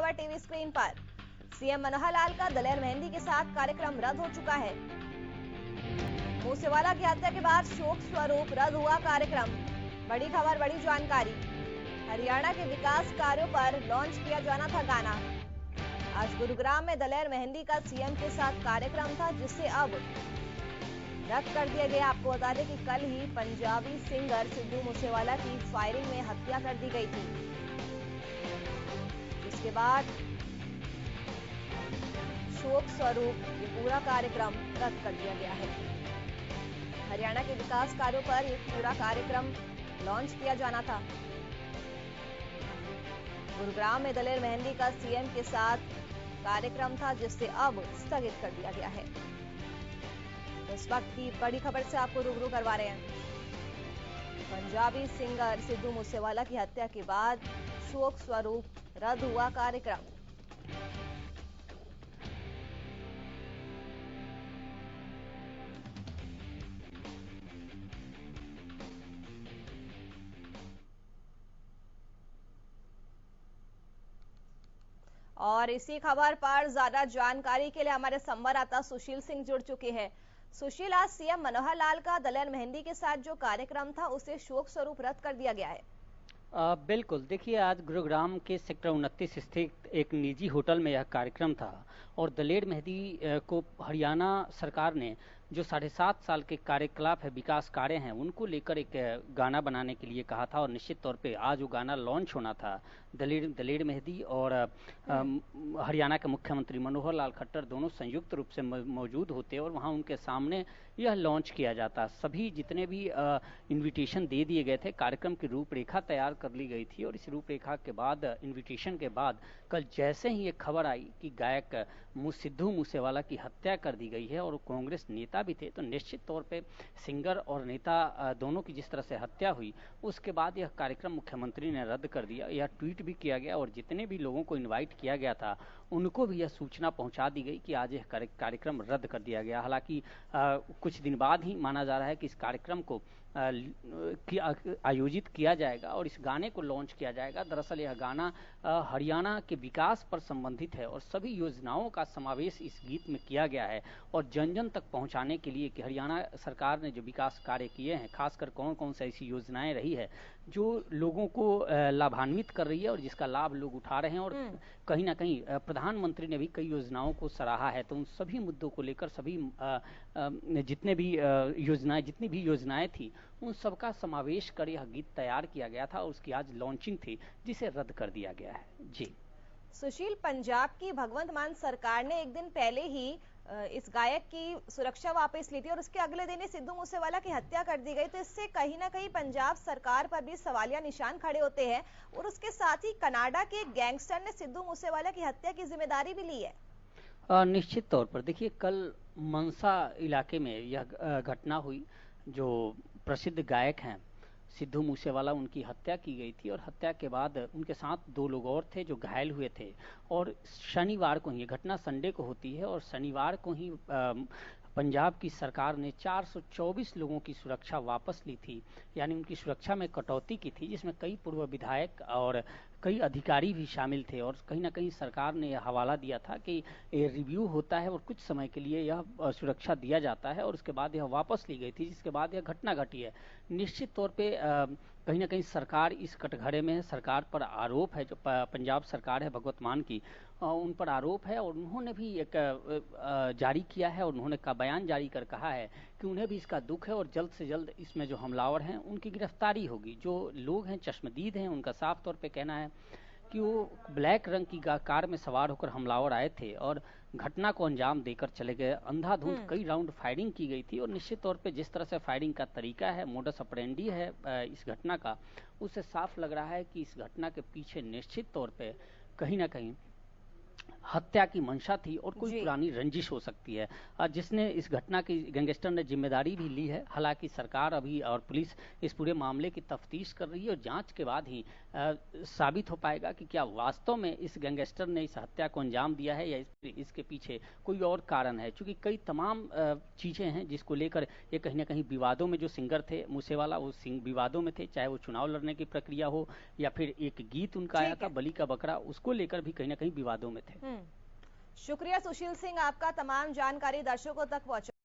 खबर TV screen पर। CM Manohar Lal का दलेर मेहंदी के साथ कार्यक्रम रद्द हो चुका है। मूसेवाला की हत्या के बाद शोक स्वरूप रद्द हुआ कार्यक्रम। बड़ी खबर, बड़ी जानकारी। हरियाणा के विकास कार्यों पर लॉन्च किया जाना था गाना। आज गुरुग्राम में दलेर मेहंदी का सीएम के साथ कार्यक्रम था, जिसे अब रद्द कर दिया गया। आपको बता दें कि कल ही पंजाबी सिंगर सिद्धू मूसेवाला की फायरिंग में हत्या कर दी गई थी, जिसके बाद शोक स्वरूप ये पूरा कार्यक्रम रद्द कर दिया गया है। हरियाणा के विकास कार्यों पर ये पूरा कार्यक्रम लॉन्च किया जाना था। गुरुग्राम में दलेर मेहंदी का सीएम के साथ कार्यक्रम था, जिसे अब स्थगित कर दिया गया है। इस वक्त की बड़ी खबर से आपको रूबरू करवा रहे हैं। पंजाबी सिंगर सिद्धू मूसेवाला की हत्या के बाद शोक स्वरूप रद्द हुआ कार्यक्रम। और इसी खबर पर ज्यादा जानकारी के लिए हमारे संवाददाता सुशील सिंह जुड़ चुके हैं। सुशील, आज सीएम मनोहर लाल का दलेर मेहंदी के साथ जो कार्यक्रम था, उसे शोक स्वरूप रद्द कर दिया गया है। बिल्कुल, देखिए आज गुरुग्राम के सेक्टर 29 स्थित एक निजी होटल में यह कार्यक्रम था और दलेर मेहंदी को हरियाणा सरकार ने जो 7.5 साल के कार्यकलाप है, विकास कार्य हैं, उनको लेकर एक गाना बनाने के लिए कहा था और निश्चित तौर पे आज वो गाना लॉन्च होना था। दलेर मेहंदी और हरियाणा के मुख्यमंत्री मनोहर लाल खट्टर दोनों संयुक्त रूप से मौजूद होते और वहाँ उनके सामने यह लॉन्च किया जाता। सभी जितने भी इन्विटेशन दे दिए गए थे, कार्यक्रम की रूपरेखा तैयार कर ली गई थी और इस रूपरेखा के बाद इन्विटेशन के बाद कल जैसे ही एक खबर आई कि गायक सिद्धू मूसेवाला की हत्या कर दी गई है और कांग्रेस नेता भी थे, तो निश्चित तौर पे सिंगर और नेता दोनों की जिस तरह से हत्या हुई, उसके बाद यह कार्यक्रम मुख्यमंत्री ने रद्द कर दिया। यह ट्वीट भी किया गया और जितने भी लोगों को इनवाइट किया गया था उनको भी यह सूचना पहुंचा दी गई कि आज यह कार्यक्रम रद्द कर दिया गया। हालांकि कुछ दिन बाद ही माना जा रहा है कि इस कार्यक्रम को आयोजित किया जाएगा और इस गाने को लॉन्च किया जाएगा। दरअसल यह गाना हरियाणा के विकास पर संबंधित है और सभी योजनाओं का समावेश इस गीत में किया गया है और जन जन तक पहुंचाने के लिए कि हरियाणा सरकार ने जो विकास कार्य किए हैं, खासकर कौन कौन सी ऐसी योजनाएं रही है जो लोगों को लाभान्वित कर रही है और जिसका लाभ लोग उठा रहे हैं और कहीं ना कहीं प्रधानमंत्री ने भी कई योजनाओं को सराहा है। तो उन सभी मुद्दों को लेकर सभी जितनी भी योजनाएं थी, उन सबका समावेश कर यह गीत तैयार किया गया था और उसकी आज लॉन्चिंग थी, जिसे रद्द कर दिया गया है। जी सुशील, पंजाब की भगवंत मान सरकार ने एक दिन पहले ही इस गायक की सुरक्षा वापस ली थी और उसके अगले दिन ही सिद्धू मूसेवाला की हत्या कर दी गई। तो इससे कहीं ना कहीं पंजाब सरकार पर भी सवालिया निशान खड़े होते हैं और उसके साथ ही कनाडा के गैंगस्टर ने सिद्धू मूसेवाला की हत्या की जिम्मेदारी भी ली है। निश्चित तौर पर देखिए, कल मनसा इलाके में यह घटना हुई। जो प्रसिद्ध गायक हैं सिद्धू मूसेवाला, उनकी हत्या की गई थी और हत्या के बाद उनके साथ 2 लोग और थे जो घायल हुए थे और शनिवार को ही, ये घटना संडे को होती है और शनिवार को ही पंजाब की सरकार ने 424 लोगों की सुरक्षा वापस ली थी, यानी उनकी सुरक्षा में कटौती की थी, जिसमें कई पूर्व विधायक और कई अधिकारी भी शामिल थे और कहीं ना कहीं सरकार ने यह हवाला दिया था कि ये रिव्यू होता है और कुछ समय के लिए यह सुरक्षा दिया जाता है और उसके बाद यह वापस ली गई थी, जिसके बाद यह घटना घटी है। निश्चित तौर पे कहीं ना कहीं सरकार इस कटघरे में है। सरकार पर आरोप है, जो पंजाब सरकार है भगवंत मान की, उन पर आरोप है और उन्होंने भी एक जारी किया है और उन्होंने का बयान जारी कर कहा है कि उन्हें भी इसका दुख है और जल्द से जल्द इसमें जो हमलावर हैं उनकी गिरफ्तारी होगी। जो लोग हैं चश्मदीद हैं, उनका साफ तौर पे कहना है कि वो ब्लैक रंग की कार में सवार होकर हमलावर आए थे और घटना को अंजाम देकर चले गए। अंधाधुंध कई राउंड फायरिंग की गई थी और निश्चित तौर पे जिस तरह से फायरिंग का तरीका है, मोडस ऑपरेंडी है इस घटना का, उससे साफ लग रहा है कि इस घटना के पीछे निश्चित तौर पे कहीं ना कहीं हत्या की मंशा थी और कोई पुरानी रंजिश हो सकती है, जिसने इस घटना की गैंगस्टर ने जिम्मेदारी भी ली है। हालांकि सरकार अभी और पुलिस इस पूरे मामले की तफ्तीश कर रही है और जांच के बाद ही साबित हो पाएगा कि क्या वास्तव में इस गैंगस्टर ने इस हत्या को अंजाम दिया है या इसके पीछे कोई और कारण है। क्योंकि कई तमाम चीजें हैं जिसको लेकर ये कहीं ना कहीं विवादों में, जो सिंगर थे मूसेवाला वो विवादों में थे, चाहे वो चुनाव लड़ने की प्रक्रिया हो या फिर एक गीत उनका आया था बलि का बकरा, उसको लेकर भी कहीं ना कहीं विवादों में थे। शुक्रिया सुशील सिंह, आपका तमाम जानकारी दर्शकों तक पहुंचा।